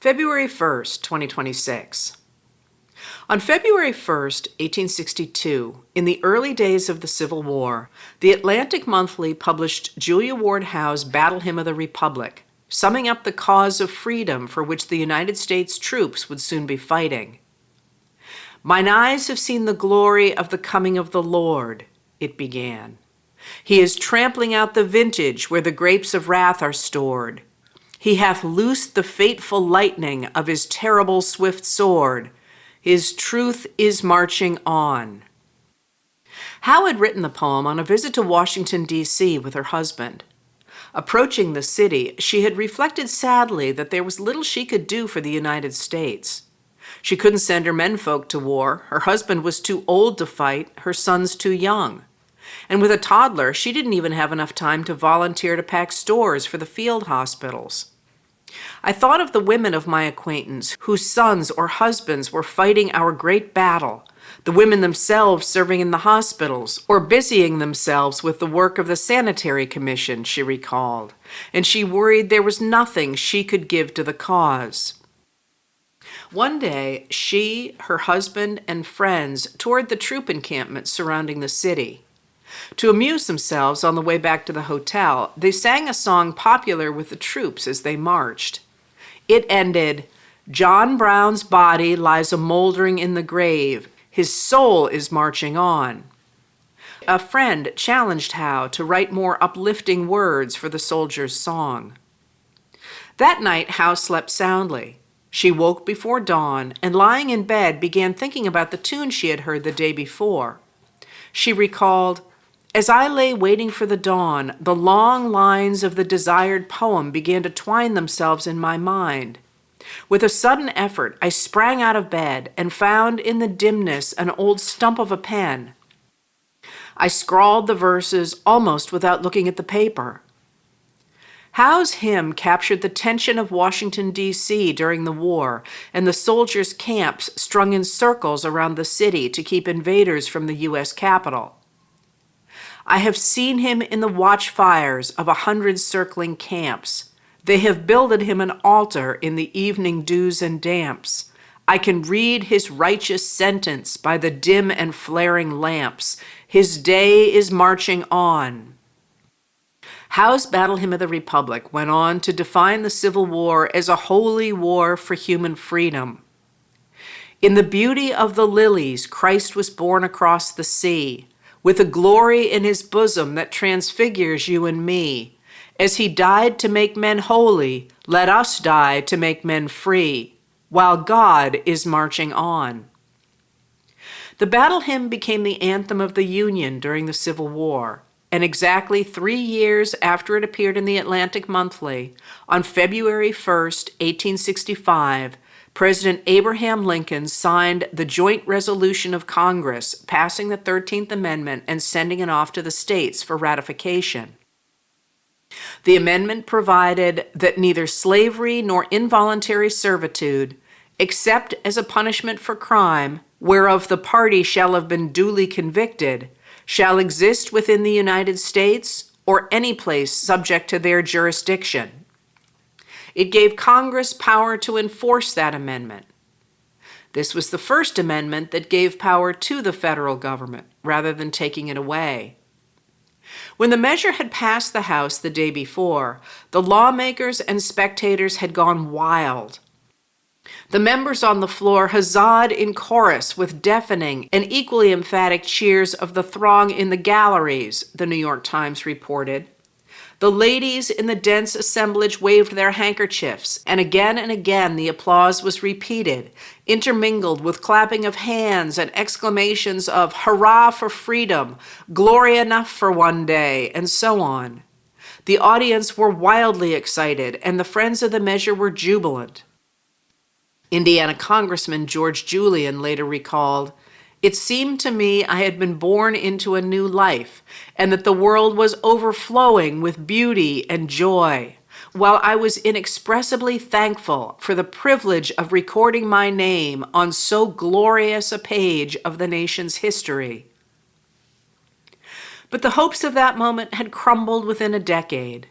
February 1st, 2026. On February 1st, 1862, in the early days of the Civil War, the Atlantic Monthly published Julia Ward Howe's Battle Hymn of the Republic, summing up the cause of freedom for which the United States troops would soon be fighting. "Mine eyes have seen the glory of the coming of the Lord," it began. "He is trampling out the vintage where the grapes of wrath are stored. He hath loosed the fateful lightning of his terrible swift sword. His truth is marching on." Howe had written the poem on a visit to Washington, D.C. with her husband. Approaching the city, she had reflected sadly that there was little she could do for the United States. She couldn't send her menfolk to war. Her husband was too old to fight, her sons too young. And with a toddler, she didn't even have enough time to volunteer to pack stores for the field hospitals. I thought of the women of my acquaintance whose sons or husbands were fighting our great battle, the women themselves serving in the hospitals or busying themselves with the work of the Sanitary Commission, she recalled, and she worried there was nothing she could give to the cause. One day, she, her husband, and friends toured the troop encampments surrounding the city. To amuse themselves on the way back to the hotel, they sang a song popular with the troops as they marched. It ended, "John Brown's body lies a-moldering in the grave. His soul is marching on." A friend challenged Howe to write more uplifting words for the soldiers' song. That night, Howe slept soundly. She woke before dawn and, lying in bed, began thinking about the tune she had heard the day before. She recalled, "As I lay waiting for the dawn, the long lines of the desired poem began to twine themselves in my mind. With a sudden effort, I sprang out of bed and found in the dimness an old stump of a pen. I scrawled the verses almost without looking at the paper." Howe's hymn captured the tension of Washington, D.C. during the war and the soldiers' camps strung in circles around the city to keep invaders from the U.S. Capitol. "I have seen him in the watchfires of 100 circling camps. They have builded him an altar in the evening dews and damps. I can read his righteous sentence by the dim and flaring lamps. His day is marching on." Howe's Battle Hymn of the Republic went on to define the Civil War as a holy war for human freedom. "In the beauty of the lilies, Christ was born across the sea, with a glory in his bosom that transfigures you and me. As he died to make men holy, let us die to make men free, while God is marching on." The Battle Hymn became the anthem of the Union during the Civil War, and exactly 3 years after it appeared in the Atlantic Monthly, on February 1st, 1865, President Abraham Lincoln signed the joint resolution of Congress passing the 13th Amendment and sending it off to the states for ratification. The amendment provided that neither slavery nor involuntary servitude, except as a punishment for crime, whereof the party shall have been duly convicted, shall exist within the United States or any place subject to their jurisdiction. It gave Congress power to enforce that amendment. This was the first amendment that gave power to the federal government, rather than taking it away. When the measure had passed the House the day before, the lawmakers and spectators had gone wild. The members on the floor huzzaed in chorus with deafening and equally emphatic cheers of the throng in the galleries, the New York Times reported. The ladies in the dense assemblage waved their handkerchiefs, and again the applause was repeated, intermingled with clapping of hands and exclamations of "Hurrah for freedom," "Glory enough for one day," and so on. The audience were wildly excited, and the friends of the measure were jubilant. Indiana Congressman George Julian later recalled, "It seemed to me I had been born into a new life, and that the world was overflowing with beauty and joy, while I was inexpressibly thankful for the privilege of recording my name on so glorious a page of the nation's history." But the hopes of that moment had crumbled within a decade.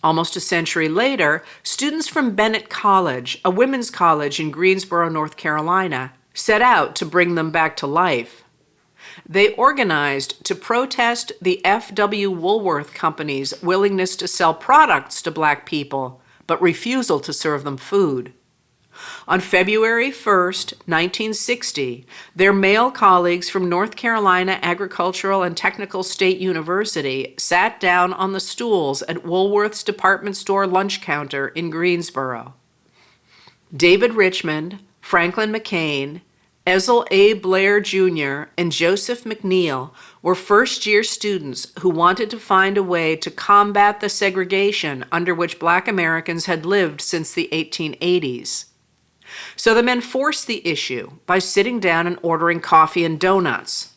Almost a century later, students from Bennett College, a women's college in Greensboro, North Carolina, set out to bring them back to life. They organized to protest the F.W. Woolworth Company's willingness to sell products to Black people, but refusal to serve them food. On February 1st, 1960, their male colleagues from North Carolina Agricultural and Technical State University sat down on the stools at Woolworth's department store lunch counter in Greensboro. David Richmond, Franklin McCain, Ezell A. Blair Jr., and Joseph McNeil were first-year students who wanted to find a way to combat the segregation under which Black Americans had lived since the 1880s. So the men forced the issue by sitting down and ordering coffee and donuts.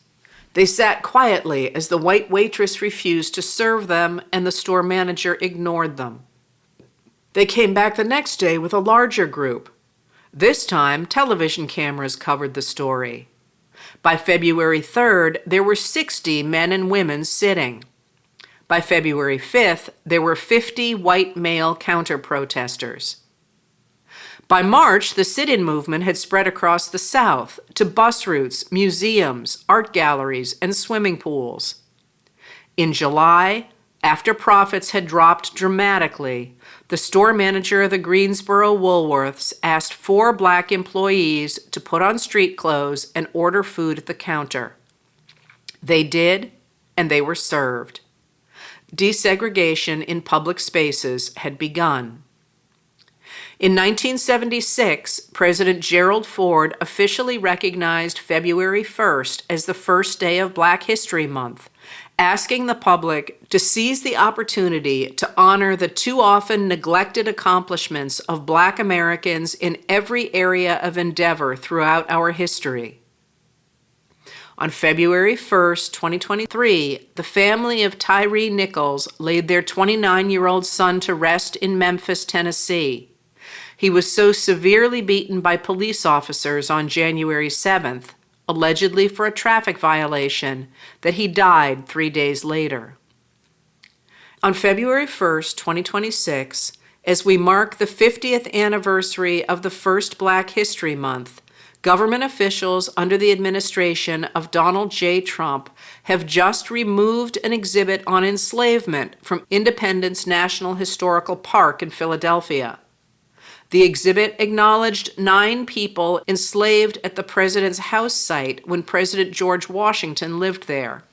They sat quietly as the white waitress refused to serve them and the store manager ignored them. They came back the next day with a larger group. This time, television cameras covered the story. By February 3rd, there were 60 men and women sitting. By February 5th, there were 50 white male counter-protesters. By March, the sit-in movement had spread across the South to bus routes, museums, art galleries, and swimming pools. In July, after profits had dropped dramatically, the store manager of the Greensboro Woolworths asked 4 Black employees to put on street clothes and order food at the counter. They did, and they were served. Desegregation in public spaces had begun. In 1976, President Gerald Ford officially recognized February 1st as the first day of Black History Month, asking the public to seize the opportunity to honor the too often neglected accomplishments of Black Americans in every area of endeavor throughout our history. On February 1st, 2023, the family of Tyree Nichols laid their 29-year-old son to rest in Memphis, Tennessee. He was so severely beaten by police officers on January 7th, allegedly for a traffic violation, that he died 3 days later. On February 1st, 2026, as we mark the 50th anniversary of the first Black History Month, government officials under the administration of Donald J. Trump have just removed an exhibit on enslavement from Independence National Historical Park in Philadelphia. The exhibit acknowledged 9 people enslaved at the president's house site when President George Washington lived there.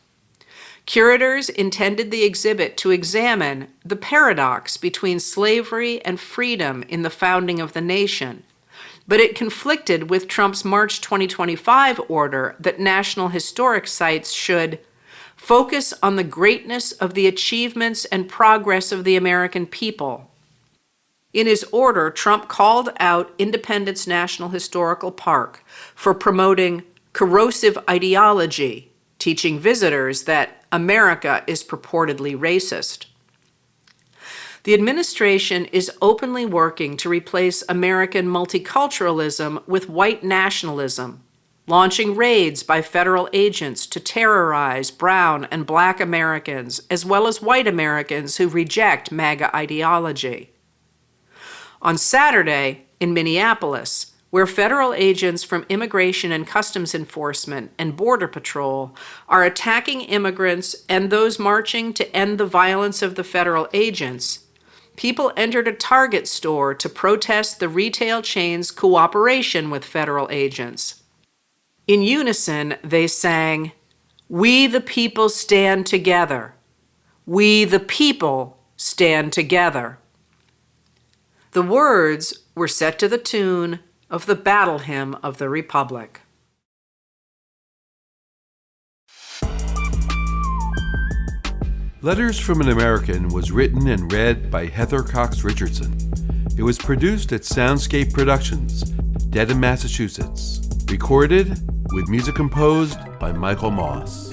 Curators intended the exhibit to examine the paradox between slavery and freedom in the founding of the nation, but it conflicted with Trump's March 2025 order that National Historic Sites should focus on the greatness of the achievements and progress of the American people. In his order, Trump called out Independence National Historical Park for promoting corrosive ideology, teaching visitors that America is purportedly racist. The administration is openly working to replace American multiculturalism with white nationalism, launching raids by federal agents to terrorize brown and Black Americans, as well as white Americans who reject MAGA ideology. On Saturday, in Minneapolis, where federal agents from Immigration and Customs Enforcement and Border Patrol are attacking immigrants and those marching to end the violence of the federal agents, people entered a Target store to protest the retail chain's cooperation with federal agents. In unison, they sang, "We the people stand together. We the people stand together." The words were set to the tune of the Battle Hymn of the Republic. Letters from an American was written and read by Heather Cox Richardson. It was produced at Soundscape Productions, Dedham, Massachusetts. Recorded with music composed by Michael Moss.